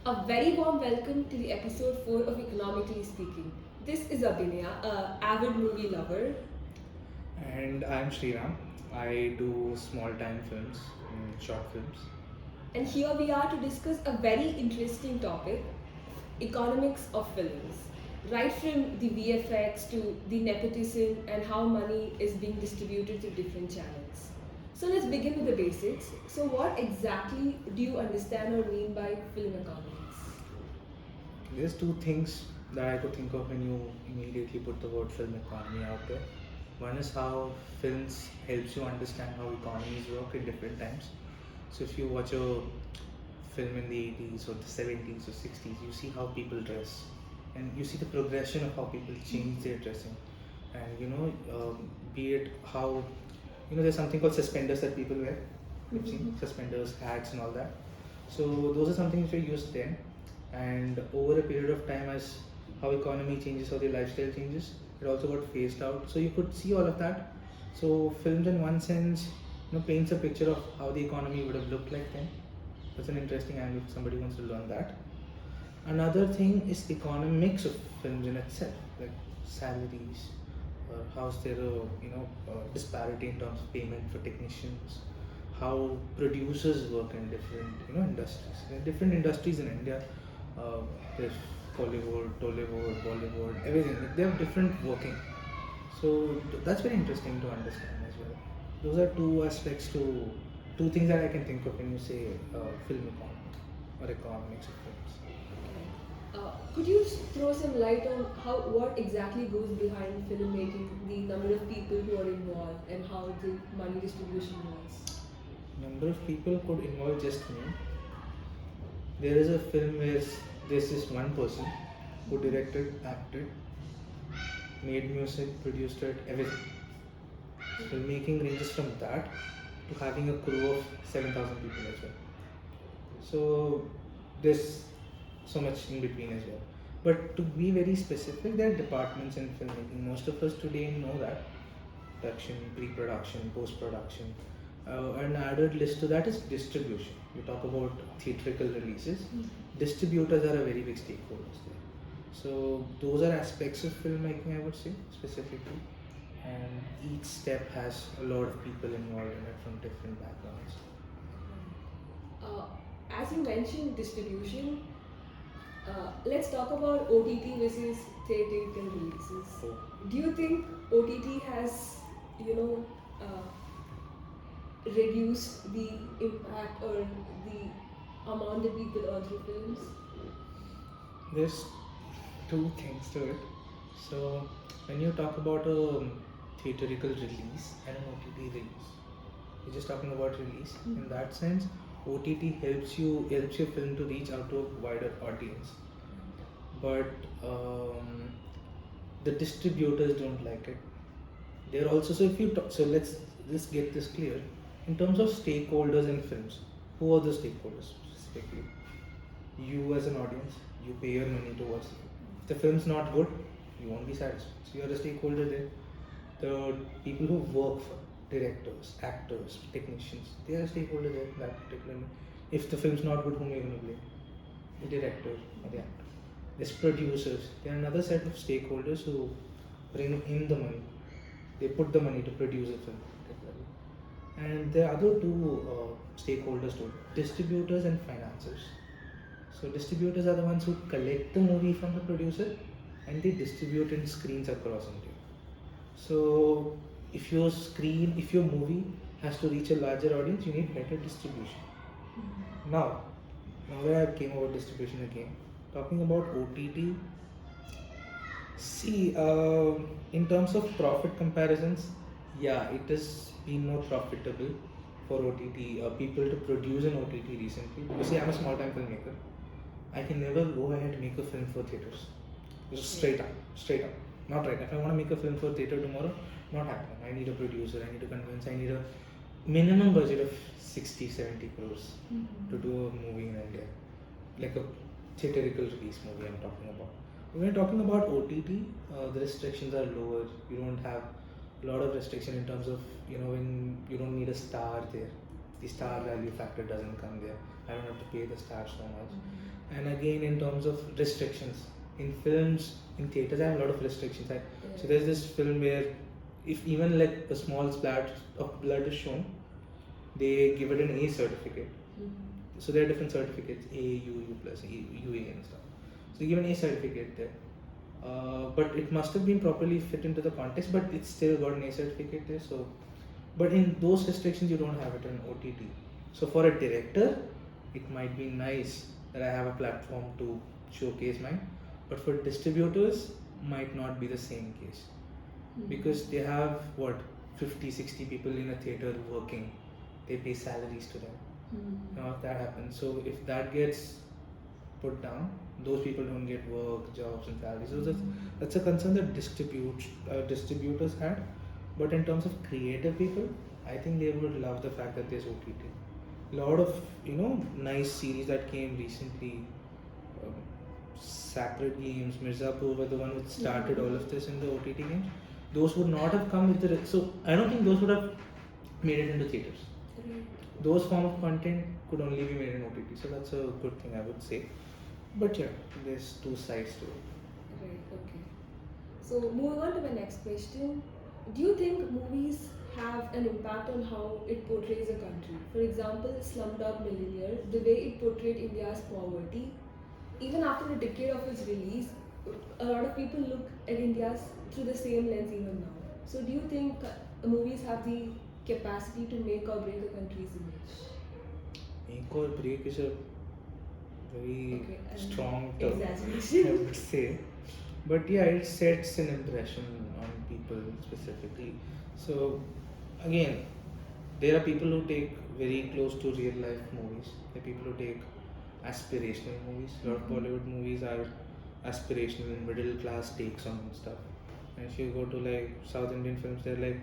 A very warm welcome to the episode 4 of Economically Speaking. This is Abinaya, a avid movie lover. And I'm Sriram. I do small time films, short films. And here we are to discuss a very interesting topic, economics of films. Right from the VFX to the nepotism and how money is being distributed through different channels. So let's begin with the basics. So, what exactly do you understand or mean by film economics? There's two things that I could think of when you immediately put the word film economy out there. One is how films helps you understand how economies work in different times. So if you watch a film in the 80s or the 70s or 60s, you see how people dress, and you see the progression of how people change their dressing, and be it how there's something called suspenders that people wear. You've seen suspenders, hats, and all that. So those are something which were used then, and over a period of time, as how economy changes, how the lifestyle changes, it also got phased out. So you could see all of that. So films, in one sense, paints a picture of how the economy would have looked like then. That's an interesting angle if somebody wants to learn that. Another thing is economics of films in itself, like salaries, or how's there a disparity in terms of payment for technicians, how producers work in different industries. There are different industries in India. There's Hollywood, Tollywood, Bollywood, everything. Like, they have different working. So that's very interesting to understand as well. Those are two aspects to two things that I can think of when you say film economy or economics of films. Could you throw some light on what exactly goes behind filmmaking, the number of people who are involved, and how the money distribution works? Number of people could involve just me. There is a film where there's this one person who directed, acted, made music, produced it, everything. Filmmaking ranges from that to having a crew of 7,000 people as well. So there's so much in between as well. But to be very specific, there are departments in filmmaking. Most of us today know that production, pre-production, post-production. An added list to that is distribution. We talk about theatrical releases. Distributors are a very big stakeholders there. So those are aspects of filmmaking, I would say, specifically. And each step has a lot of people involved in it from different backgrounds. Uh, as you mentioned distribution, let's talk about OTT versus theatrical releases. So, Do you think OTT has, you know, reduced the impact or the amount that people earn through films? there's two things to it. So when you talk about a theatrical release and an OTT release, we're just talking about release. In that sense, OTT helps your film to reach out to a wider audience. But the distributors don't like it. They're also, so if you talk, so let's just get this clear. In terms of stakeholders in films, who are the stakeholders specifically? You as an audience, you pay your money to watch the film. If the film's not good, you won't be satisfied. So you're a stakeholder there. The people who work for directors, actors, technicians, they are a stakeholder there, that particularly. If the film's not good, whom are you going to blame? The director or the actor. There's producers. There are another set of stakeholders who bring in the money. They put the money to produce a film, particularly. And there are other two stakeholders too, distributors and financiers. So distributors are the ones who collect the movie from the producer and they distribute in screens across India. So if your movie has to reach a larger audience, you need better distribution. Now that I came over distribution again, talking about OTT, see, in terms of profit comparisons, yeah, it has been more profitable for OTT people to produce an OTT recently. Because see, I'm a small time filmmaker. I can never go ahead and make a film for theaters. Just straight up. Not right. If I want to make a film for theater tomorrow, not happening. I need a producer, I need to convince, I need a minimum budget of 60, 70 crores to do a movie in India. Like a theatrical release movie I'm talking about. When we're talking about OTT, the restrictions are lower. You don't have a lot of restriction in terms of, when you don't need a star there. The star value factor doesn't come there. I don't have to pay the star so much. And again, in terms of restrictions, in films, in theaters, I have a lot of restrictions. So there's this film where if even like a small splash of blood is shown, they give it an A certificate. So there are different certificates, A, U, U plus, UA and stuff. So they give an A certificate there. But it must have been properly fit into the context, but it's still got an A certificate there. So, but in those restrictions, you don't have it in OTT. So for a director, it might be nice that I have a platform to showcase mine, but for distributors, might not be the same case because they have what 50, 60 people in a theater working. They pay salaries to them. Now if that happens, so if that gets put down, those people don't get work, jobs, and salaries. So that's a concern that distributors had. But in terms of creative people, I think they would love the fact that there's OTT. A lot of nice series that came recently. Sacred Games, Mirzapur were the one which started all of this in the OTT games. Those would not have come with the. So I don't think those would have made it into theaters. Those form of content could only be made in OTT, so that's a good thing, I would say. But yeah, there's two sides to it. Right, okay. So moving on to my next question. Do you think movies have an impact on how it portrays a country? For example, Slumdog Millionaire, the way it portrayed India's poverty, even after a decade of its release, a lot of people look at India through the same lens even now. So do you think movies have the capacity to make or break a country's image? Make or break is a very strong term, exaggeration. I would say. But yeah, it sets an impression on people specifically. So again, there are people who take very close to real life movies. There are people who take aspirational movies. A lot of Bollywood movies are aspirational and middle class takes on stuff. And if you go to like South Indian films, they're like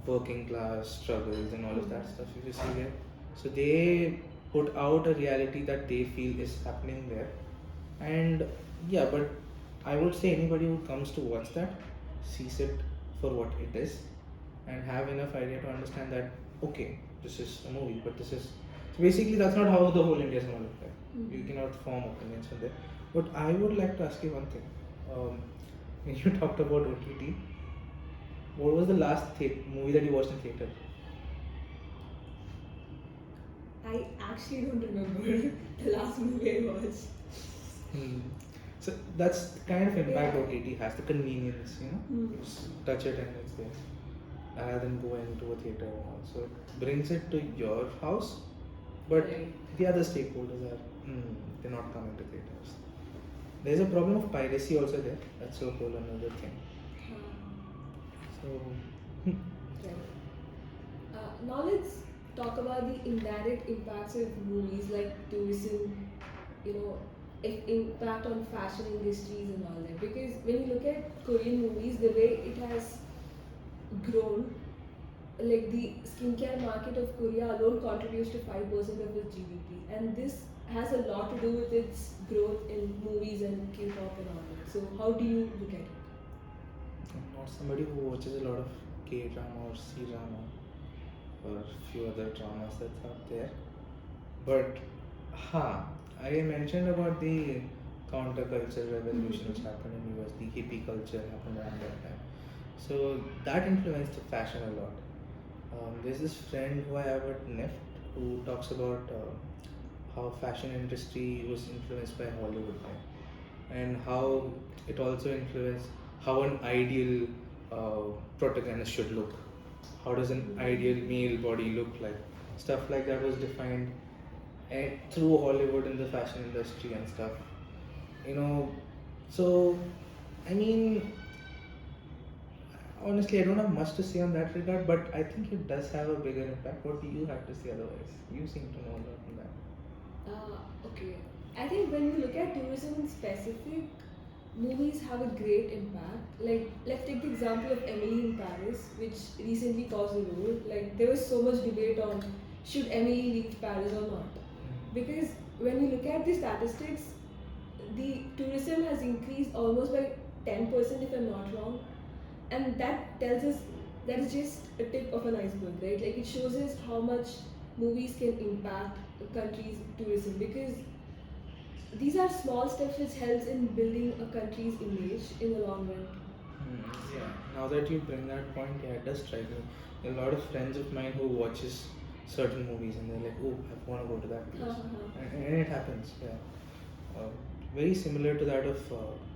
working class struggles and all of that stuff. If you see there, so they put out a reality that they feel is happening there. And yeah, but I would say anybody who comes to watch that sees it for what it is and have enough idea to understand that okay, this is a movie, but this is so basically that's not how the whole India is going to look like. You cannot form opinions from there. But I would like to ask you one thing. When you talked about OTT, what was the last movie that you watched in theater? I actually don't remember the last movie I watched. So that's the kind of impact OTT has, the convenience, Just touch it and it's there. Rather than going to a theater and all. So it brings it to your house, but the other stakeholders are, they're not coming to theaters. There's a problem of piracy also there. That's a whole another thing. So, now let's talk about the indirect impacts of movies like tourism, impact on fashion industries and all that. Because when you look at Korean movies, the way it has grown, like the skincare market of Korea alone contributes to 5% of its GDP, and this has a lot to do with its growth in movies and K-pop and all that. So how do you look at it? I'm not somebody who watches a lot of K-drama or C-drama or a few other dramas that's out there. But, I mentioned about the counterculture revolution which happened in US, the hippie culture happened around that time. So that influenced the fashion a lot. There's this friend who I have at NIFT who talks about how fashion industry was influenced by Hollywood and how it also influenced how an ideal protagonist should look. How does an ideal male body look like? Stuff like that was defined through Hollywood in the fashion industry and stuff. So I mean, honestly, I don't have much to say on that regard, but I think it does have a bigger impact. What do you have to say otherwise? You seem to know a lot on that. Okay. I think when we look at tourism in specific, movies have a great impact. Like, let's take the example of Emily in Paris, which recently caused a roar. Like, there was so much debate on should Emily leave Paris or not. Because when we look at the statistics, the tourism has increased almost by 10%, if I'm not wrong. And that tells us that is just a tip of an iceberg, right? Like, it shows us how much movies can impact a country's tourism. Because these are small steps which helps in building a country's image in the long run. Yeah. Now that you bring that point, yeah, it does strike me. There are a lot of friends of mine who watches certain movies and they're like, oh, I want to go to that place, and it happens. Yeah. Very similar to that of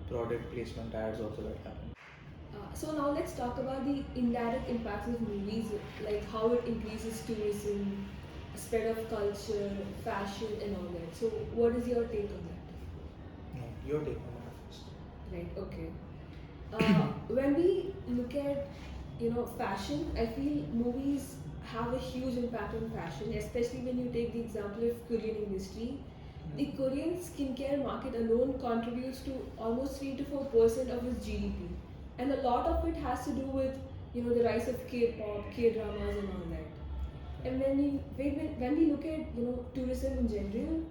product placement ads also that happen. So now let's talk about the indirect impacts of movies, like how it increases tourism, spread of culture, fashion, and all that. So what is your take on that? No, your take on that first. Right. Okay. When we look at fashion, I feel movies have a huge impact on fashion, especially when you take the example of Korean industry. The Korean skincare market alone contributes to almost 3 to 4% of its GDP, and a lot of it has to do with the rise of K-pop, K-dramas, and all that. And when we look at tourism in general,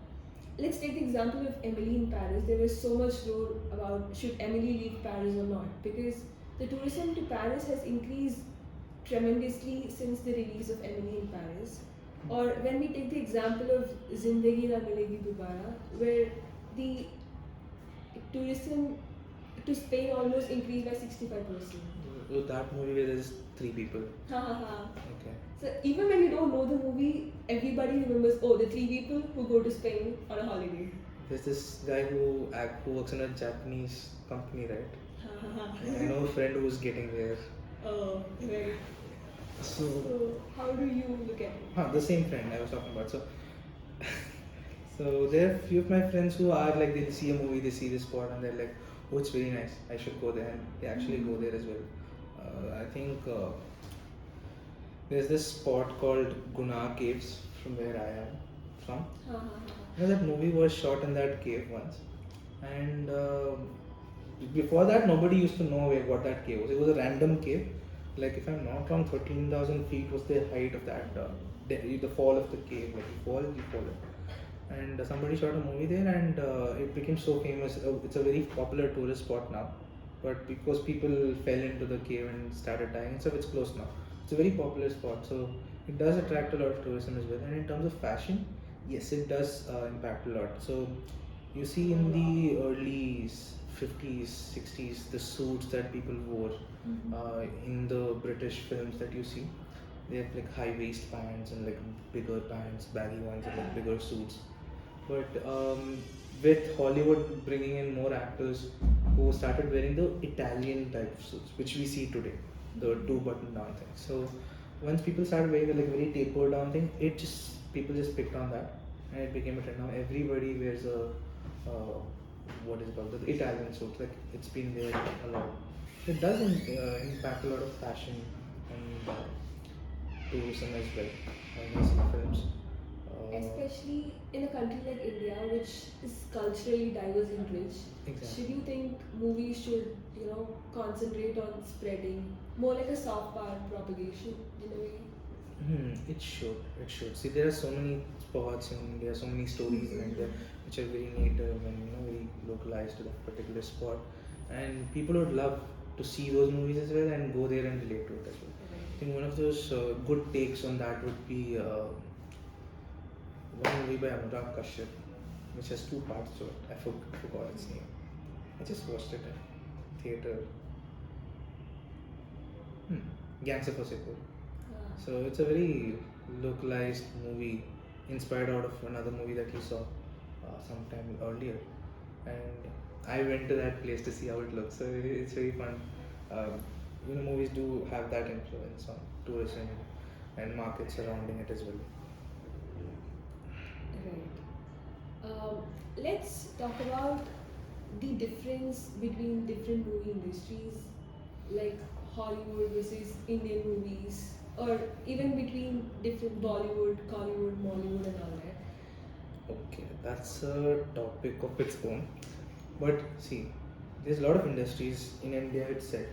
let's take the example of Emily in Paris. There was so much roar about should Emily leave Paris or not, because the tourism to Paris has increased tremendously since the release of Emily in Paris. Or when we take the example of Zindagi Na Milegi Dobara, where the tourism to Spain almost increased by 65%. With that movie where there's three people. Ha ha ha. Okay. So even when you don't know the movie, everybody remembers, oh, the 3 people who go to Spain on a holiday. There's this guy who works in a Japanese company, right? I know a friend who's getting there. Oh, right. So how do you look at it? the same friend I was talking about. So so there are few of my friends who are like they see a movie, they see this spot, and they're like, oh, it's very nice. I should go there, and they actually go there as well. I think there's this spot called Guna Caves from where I am from. That movie was shot in that cave once, and before that nobody used to know what that cave was. It was a random cave. Like if I'm not wrong, 13,000 feet was the height of that. The fall of the cave. Like you fall it. And somebody shot a movie there, and it became so famous. It's a very popular tourist spot now, but because people fell into the cave and started dying, so it's closed now. It's a very popular spot, so it does attract a lot of tourism as well. And in terms of fashion, yes, it does impact a lot. So you see in the early 50s, 60s, the suits that people wore in the British films that you see, they have like high waist pants and like bigger pants, baggy ones, and like bigger suits. But with Hollywood bringing in more actors who started wearing the Italian type of suits, which we see today, the two button down thing. So once people started wearing the like very tapered down thing, people just picked on that, and it became a trend. Now everybody wears a what is it called, the Italian suits. Like it's been there a lot. It does impact a lot of fashion and tourism as well. I see films. Especially in a country like India, which is culturally diverse and rich, should you think movies should, concentrate on spreading more like a soft power propagation in a way? It should. It should. See, there are so many spots in India, so many stories in India which are very native and very localized to that particular spot, and people would love to see those movies as well and go there and relate to it as well. I think one of those good takes on that would be one movie by Anurag Kashyap, which has two parts to it. I forgot its name. I just watched it in theatre. Gangs of Wasseypur. So it's a very localized movie inspired out of another movie that you saw sometime earlier, and I went to that place to see how it looks. So it's very fun. Movies do have that influence on tourism and markets surrounding it as well. Right. Let's talk about the difference between different movie industries, like Hollywood versus Indian movies, or even between different Bollywood, Collywood, Mollywood, and all that. Okay, that's a topic of its own. But see, there's a lot of industries in India itself.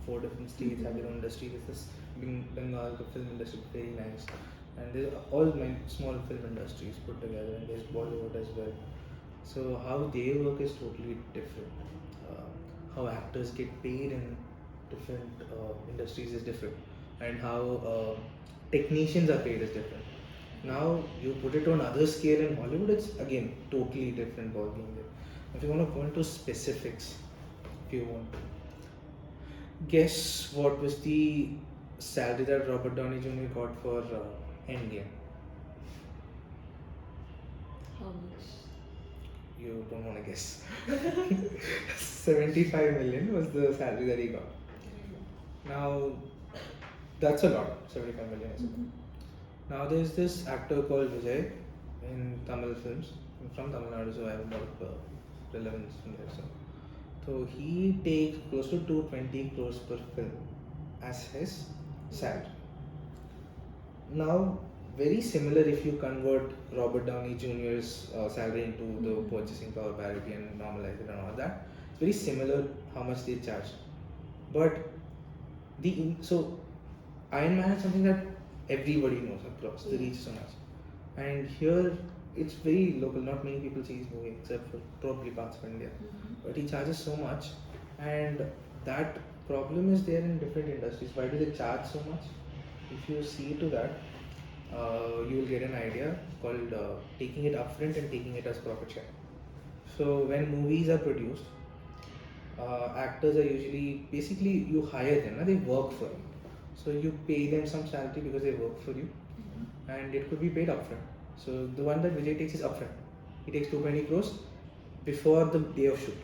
4 different states have their own industry. There's this Bengal, the film industry, very nice. And there's all my small film industries put together, and there's Bollywood as well. So how they work is totally different. How actors get paid in different industries is different, and how technicians are paid is different. Now you put it on other scale in Hollywood, it's again totally different ballgame there. If you want to go into specifics, if you want, guess what was the salary that Robert Downey Jr. got for Endgame? How much? You don't want to guess. 75 million was the salary that he got. Now, that's a lot. 75 million is a lot. Now, there's this actor called Vijay in Tamil films. I'm from Tamil Nadu, so I have a lot of relevance from there. So he takes close to 220 crores per film as his salary. Now, very similar if you convert Robert Downey Jr.'s salary into the purchasing power parity and normalize it and all that. It's very similar how much they charge. But so Iron Man is something that everybody knows across the reach so much. And here it's very local, not many people see his movie except for probably parts of India. But he charges so much, and that problem is there in different industries. Why do they charge so much? If you see to that, you will get an idea called taking it upfront and taking it as profit share. So when movies are produced, actors are usually basically you hire them, they work for you. So you pay them some salary because they work for you, and it could be paid upfront. So the one that Vijay takes is upfront. He takes 220 crores before the day of shoot.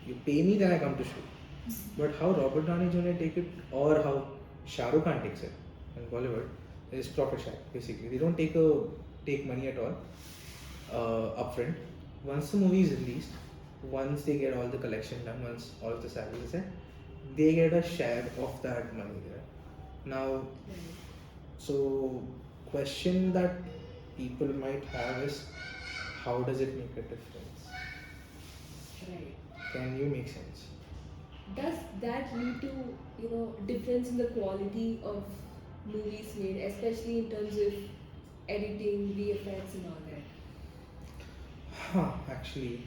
You pay me, then I come to shoot. But how Robert Downey Jr. take it, or how Shah Rukh Khan takes it in Bollywood, is profit share. Basically, they don't take money at all upfront. Once the movie is released, once they get all the collection done, once all of the salaries are set, they get a share of that money there. Now, so question that people might have is, how does it make a difference? Right. Can you make sense? Does that lead to difference in the quality of movies made, especially in terms of editing, VFX, and all that? Actually,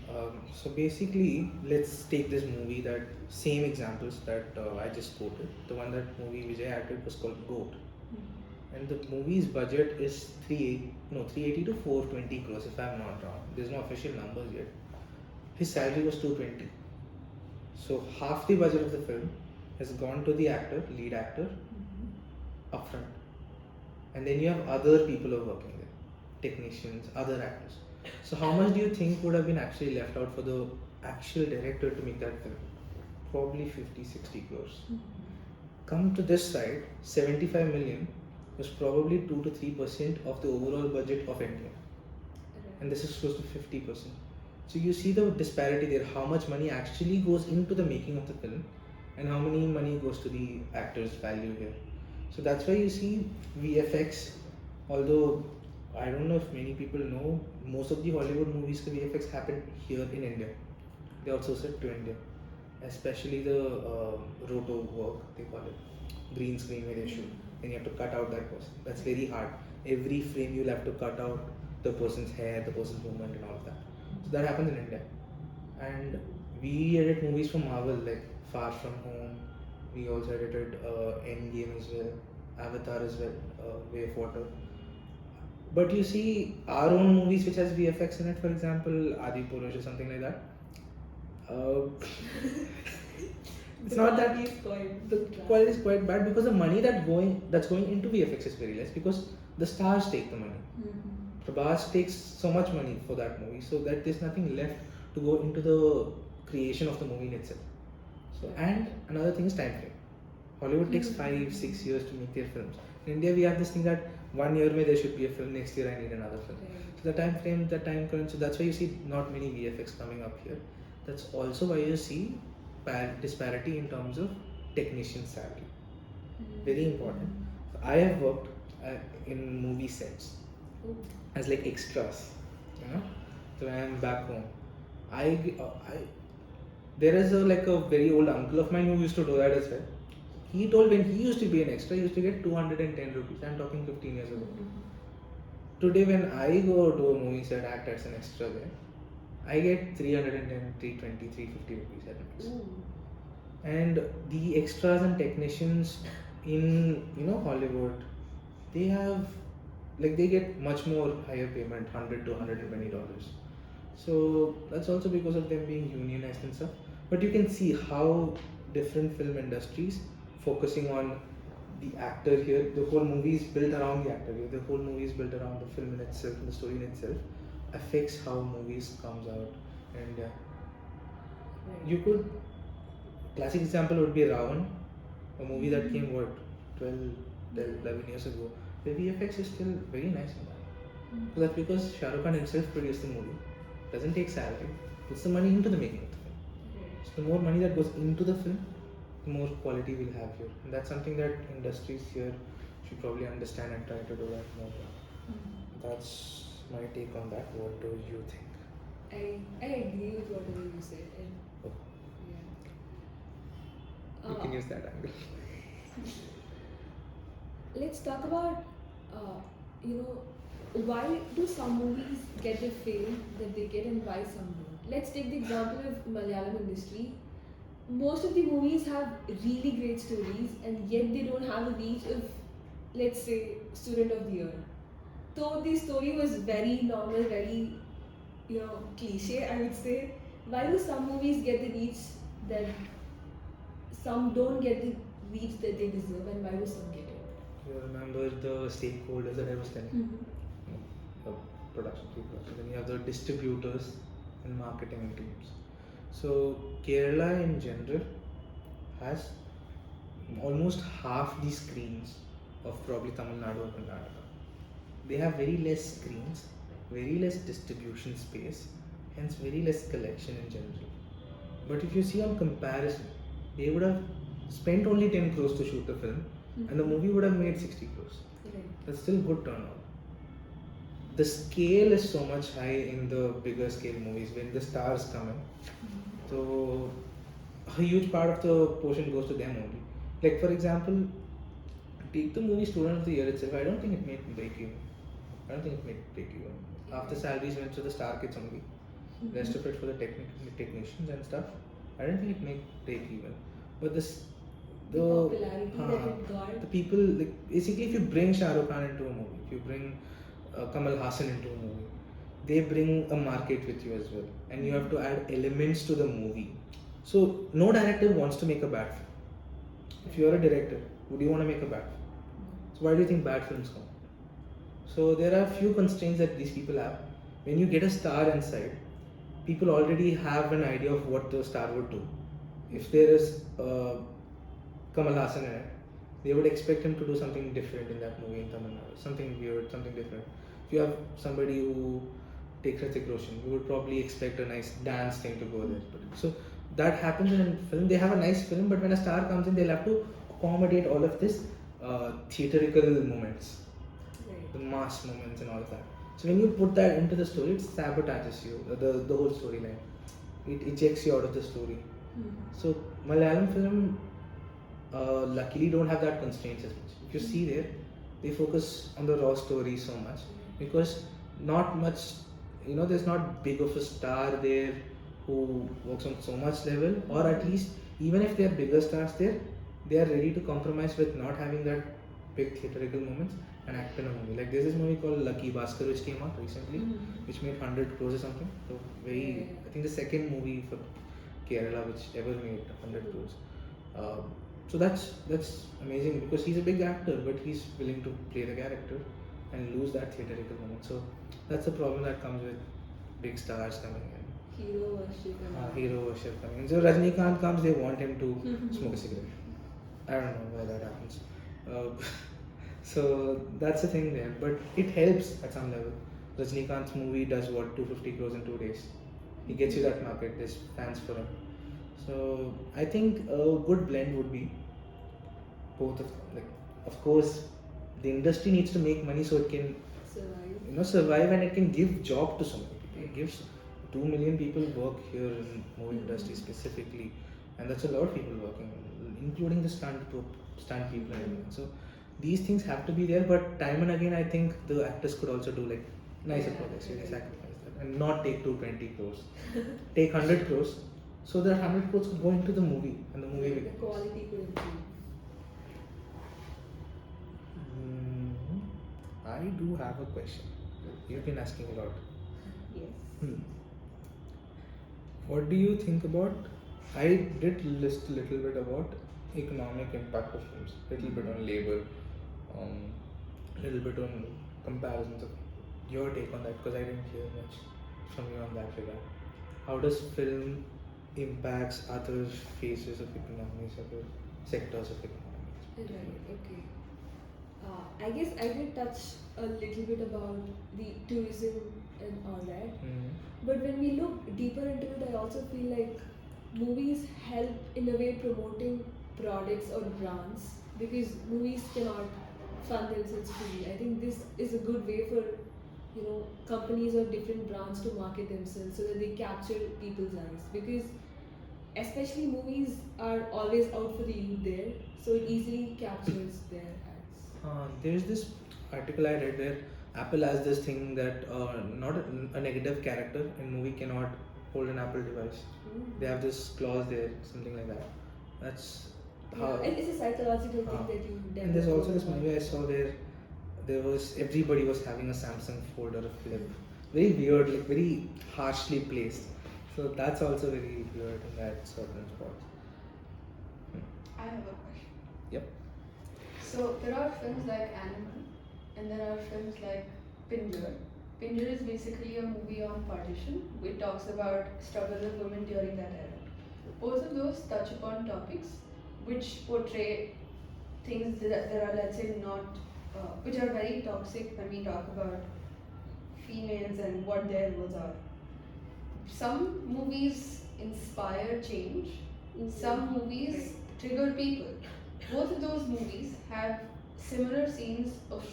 so basically, let's take this movie, that same examples that I just quoted. The one that movie Vijay acted was called Goat, and the movie's budget is 380 to 420 crores, if I'm not wrong. There's no official numbers yet. His salary was 220. So half the budget of the film has gone to the lead actor, upfront, and then you have other people who are working there, technicians, other actors. So how much do you think would have been actually left out for the actual director to make that film? Probably 50-60 crores. Come to this side, 75 million was probably 2 to 3% of the overall budget of India, and this is close to 50%. So you see the disparity there, how much money actually goes into the making of the film and how many money goes to the actor's value here. So that's why you see VFX, although I don't know if many people know, most of the Hollywood movies ka VFX happen here in India. They also set to India, especially the roto work, they call it, green screen where they shoot. And you have to cut out that person. That's very hard. Every frame you'll have to cut out the person's hair, the person's movement and all of that. So that happens in India. And we edit movies for Marvel, like Far From Home. We also edited Endgame as well, Avatar as well, Way of Water. But you see, our own movies which has VFX in it, for example, Adi Purush or something like that. It's not that the quality is quite bad, because the money that's going into VFX is very less, because the stars take the money. Prabhas takes so much money for that movie, so that there's nothing left to go into the creation of the movie in itself. So, and another thing is time frame. Hollywood takes 5-6 years to make their films. In India, we have this thing that 1 year there should be a film, next year I need another film. So the time frame, the time crunch, so that's why you see not many VFX coming up here. That's also why you see disparity in terms of technician salary. Very important. So I have worked in movie sets as like extras, So when I'm back home, there is a very old uncle of mine who used to do that as well. He told when he used to be an extra, he used to get 210 rupees. I'm talking 15 years ago. Today, when I go to a movie set, act as an extra there, I get 310, 320, 350 rupees at max. And the extras and technicians in Hollywood, they have like they get much more higher payment, $100 to $120. So that's also because of them being unionized and stuff. But you can see how different film industries focusing on the actor here. The whole movie is built around the actor here. The whole movie is built around the film in itself, and the story in itself affects how movies comes out. And you could, classic example would be Ravan, a movie that came what 11 years ago. The VFX is still very nice in that. So that's because Shah Rukh Khan himself produced the movie, doesn't take salary, puts the money into the making of the film. So the more money that goes into the film, the more quality we'll have here. And that's something that industries here should probably understand and try to do that more. That's my take on that. What do you think? I agree with whatever you said. And Oh, yeah. you can use that angle. Let's talk about, why do some movies get the fame that they get and why some don't? Let's take the example of Malayalam industry. Most of the movies have really great stories and yet they don't have a reach of, let's say, Student of the Year. Though the story was very normal, very, cliche, I would say. Why do some movies get the reach that some don't get the reach that they deserve, and why do some get it? You remember the stakeholders that I was telling? The production, pre-production. Then you have the distributors and marketing teams. So Kerala in general has almost half the screens of probably Tamil Nadu or Karnataka. They have very less screens, very less distribution space, hence very less collection in general. But if you see on comparison, they would have spent only 10 crores to shoot the film, and the movie would have made 60 crores. Right. That's still good turnout. The scale is so much high in the bigger scale movies when the stars come in. So a huge part of the portion goes to them only. Like for example, take the movie Student of the Year itself. I don't think it made break even. I don't think it made break even. Half the salaries went to the star kids only. Rest of it for the technicians and stuff. I don't think it made break even. But The popularity that it got. the people, like basically, if you bring Shah Rukh Khan into a movie, if you bring Kamal Hassan into a movie, they bring a market with you as well, and you have to add elements to the movie. So no director wants to make a bad film. If you are a director, would you want to make a bad film? So why do you think bad films come? So there are few constraints that these people have. When you get a star inside, people already have an idea of what the star would do. If there is Kamal Hassan in it, they would expect him to do something different in that movie in Tamil Nadu, something weird, something different. If you have somebody who takes Hrithik Roshan, you would probably expect a nice dance thing to go there. So that happens in film. They have a nice film, but when a star comes in, they'll have to accommodate all of this theatrical moments, the mass moments, and all of that. So when you put that into the story, it sabotages you, the whole storyline. It ejects you out of the story. So Malayalam film luckily don't have that constraints as much. If you see there, they focus on the raw story so much because not much, there's not big of a star there who works on so much level, or at least even if they are bigger stars there, they are ready to compromise with not having that big theatrical moments and act in a movie. Like there's this movie called Lucky Bhaskar which came out recently, which made 100 crores or something. So I think the second movie for Kerala which ever made 100 crores. So that's amazing because he's a big actor, but he's willing to play the character and lose that theatrical moment. So that's the problem that comes with big stars coming in. Hero worship coming in. So Rajinikanth comes, they want him to smoke a cigarette. I don't know why that happens. So that's the thing there, but it helps at some level. Rajinikanth's movie does what, 250 crores in 2 days. He gets you that market. There's fans for him. So I think a good blend would be both of them. Like, of course, the industry needs to make money so it can survive and it can give job to so many people. It gives 2 million people work here in movie industry specifically, and that's a lot of people working, including the stunt people and everything. So these things have to be there, but time and again I think the actors could also do like nicer projects, really sacrifice that and not take 220 crores. Take 100 crores. So that 100 crores could go into the movie and the movie the quality could improve. I do have a question. You've been asking a lot. Yes. Hmm. What do you think about? I did list a little bit about economic impact of films, little bit on labor, little bit on comparisons of your take on that because I didn't hear much from you on that regard. How does film impacts other phases of economies, other sectors of economies? Right, okay. I guess I did touch a little bit about the tourism and all that. Mm-hmm. But when we look deeper into it, I also feel like movies help in a way promoting products or brands because movies cannot fund themselves fully. I think this is a good way for companies or different brands to market themselves so that they capture people's eyes because especially movies are always out for the youth there, so it easily captures their eyes. There's this article I read where Apple has this thing that not a negative character in movie cannot hold an Apple device. They have this clause there, something like that. That's how. Yeah, and it's a psychological thing that you develop. And there's also this over movie I time. saw where there was everybody was having a Samsung Fold or a Flip. Very weird, like very harshly placed. So that's also very weird in that certain spots. I have a question. Yep. So there are films like Animal, and there are films like Pinjar. Pinjar is basically a movie on partition. It talks about struggle of women during that era. Both of those touch upon topics which portray things that are, let's say, not, which are very toxic when we talk about females and what their roles are. Some movies inspire change, some movies trigger people. Both of those movies have similar scenes of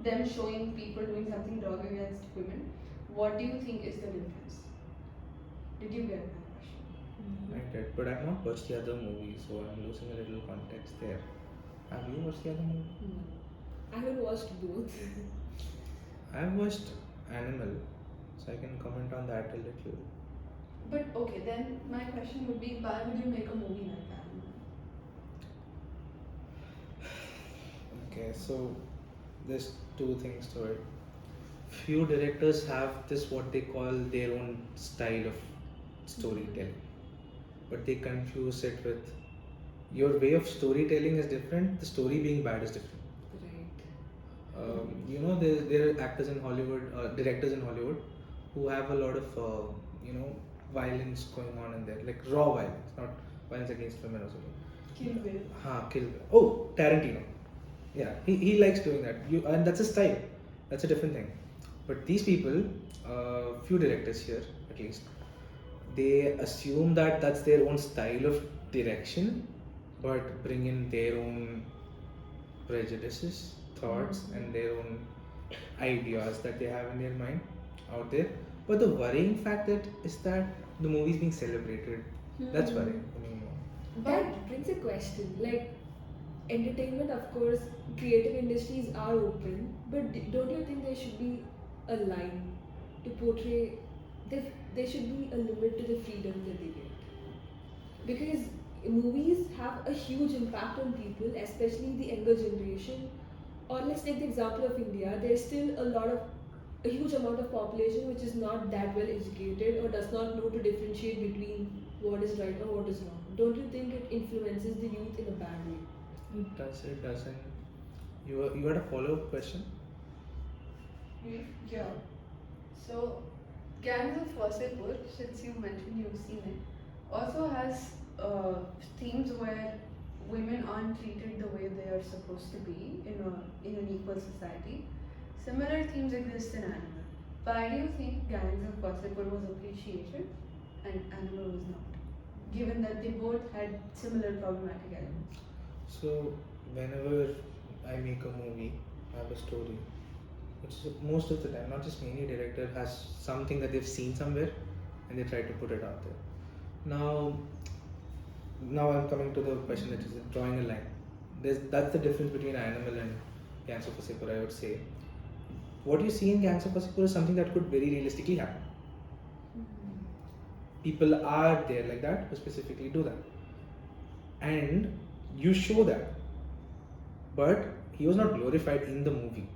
them showing people doing something wrong against women. What do you think is the difference? Did you get my question? I did, but I've not watched the other movie, so I'm losing a little context there. Have you watched the other movie? No. I haven't watched both. I've watched Animal, so I can comment on that a little. But okay, then my question would be, why would you make a movie like that? Okay, so there's two things to it. Few directors have this what they call their own style of storytelling, but they confuse it with your way of storytelling is different. The story being bad is different. Right. There are actors in Hollywood, directors in Hollywood, who have a lot of violence going on in there, like raw violence, not violence against women or something. Kill Bill. Kill. Oh, Tarantino. Yeah, he likes doing that. And that's a style. That's a different thing. But these people, few directors here at least, they assume that that's their own style of direction, but bring in their own prejudices, thoughts, and their own ideas that they have in their mind out there. But the worrying fact is that the movie is being celebrated. That's worrying. That brings a question. Like, entertainment, of course, creative industries are open, but don't you think there should be a line to portray? There should be a limit to the freedom that they get. Because movies have a huge impact on people, especially the younger generation. Or let's take the example of India. There's still a huge amount of population which is not that well educated or does not know to differentiate between what is right or what is wrong. Don't you think it influences the youth in a bad way? It does. It doesn't. You had a follow up question? Yeah. So, Gangs of Wasseypur, since you mentioned you've seen it, also has themes where women aren't treated the way they are supposed to be in an equal society. Similar themes exist in Animal. Why do you think Gangs of Wasseypur was appreciated and Animal was not? Given that they both had similar problematic elements. So, whenever I make a movie, I have a story. It's most of the time, not just me, any director has something that they've seen somewhere and they try to put it out there. Now I'm coming to the question that is drawing a line. That's the difference between Animal and Gangs of Wasseypur, I would say. What you see in Gangs of Wasseypur is something that could very realistically happen. People are there like that who specifically do that. And you show that. But he was not glorified in the movie.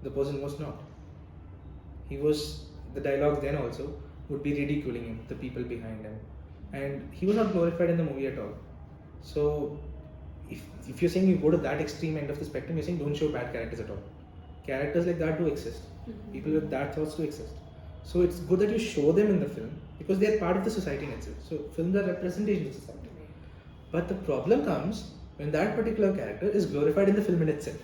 The person was not. He was, the dialogues then also would be ridiculing him, the people behind him. And he was not glorified in the movie at all. So, if you're saying you go to that extreme end of the spectrum, you're saying don't show bad characters at all. Characters like that do exist. People with that thoughts do exist. So it's good that you show them in the film because they are part of the society in itself. So films are representation of society. But the problem comes when that particular character is glorified in the film in itself.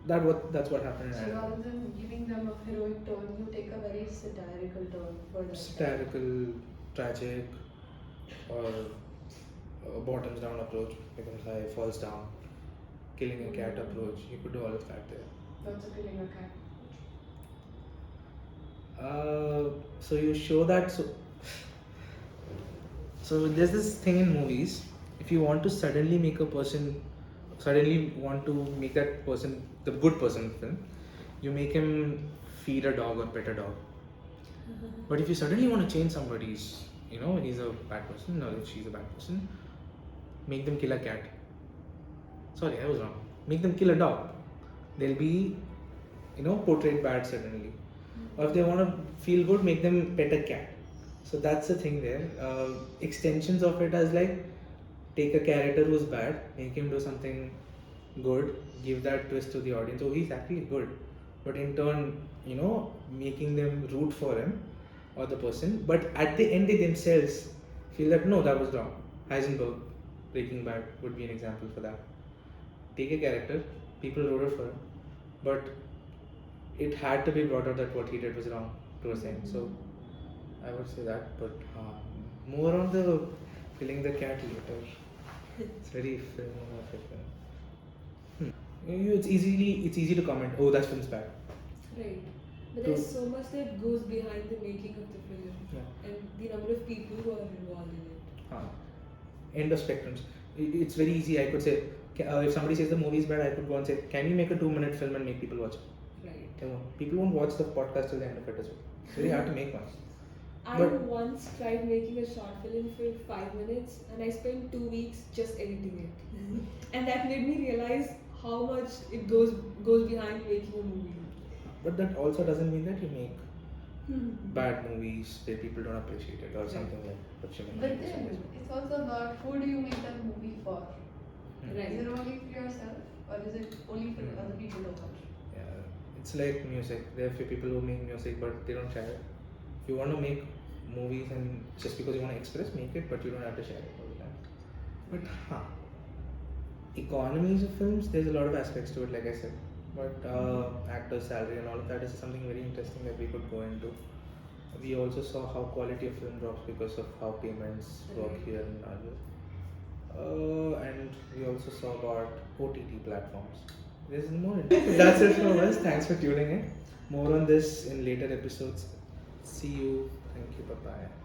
That's what happened. So rather than giving them a heroic tone, you take a very satirical tone for them. Satirical, tragic, or a bottoms down approach becomes high, falls down, killing a cat approach. You could do all of that there. That's a killing a cat. So you show that. So there's this thing in movies. If you want to suddenly make a person, suddenly want to make that person the good person in the film, you make him feed a dog or pet a dog. But if you suddenly want to change somebody's, he's a bad person or if she's a bad person, make them kill a cat. Sorry, I was wrong. Make them kill a dog. They'll be, portrayed bad suddenly. Or if they want to feel good, make them pet a cat. So that's the thing there. Extensions of it as like, take a character who's bad, make him do something good, give that twist to the audience. Oh, he's actually good. But in turn, making them root for him or the person. But at the end, they themselves feel that no, that was wrong. Heisenberg, Breaking Bad would be an example for that. Take a character, people rooted for him, but it had to be brought out that what he did was wrong towards the end. So I would say that, but more on the killing the cat later. It's very film. It's easy to comment. Oh, that film's bad. Right. But there's so much that goes behind the making of the film, and the number of people who are involved in it. End of spectrums. It's very easy. I could say, if somebody says the movie is bad, I could go and say, can you make a 2-minute film and make people watch it? Right. People won't watch the podcast till the end of it as well. It's very hard to make one. I once tried making a short film for 5 minutes and I spent 2 weeks just editing it. And that made me realize how much it goes behind making a movie. But that also doesn't mean that you make bad movies where people don't appreciate it or something like what you mean. But then it's also about who do you make that movie for? Right. Is it only for yourself or is it only for other people to watch? Yeah, it's like music. There are few people who make music but they don't share it. If you want to make movies and just because you want to express, make it, but you don't have to share it all the time. But economies of films, there's a lot of aspects to it, like I said. But actors' salary and all of that is something very interesting that we could go into. We also saw how quality of film drops because of how payments work here in Arjun. And we also saw about OTT platforms. There's more. That's it from us. Thanks for tuning in. More on this in later episodes. See you. Thank you. Bye bye.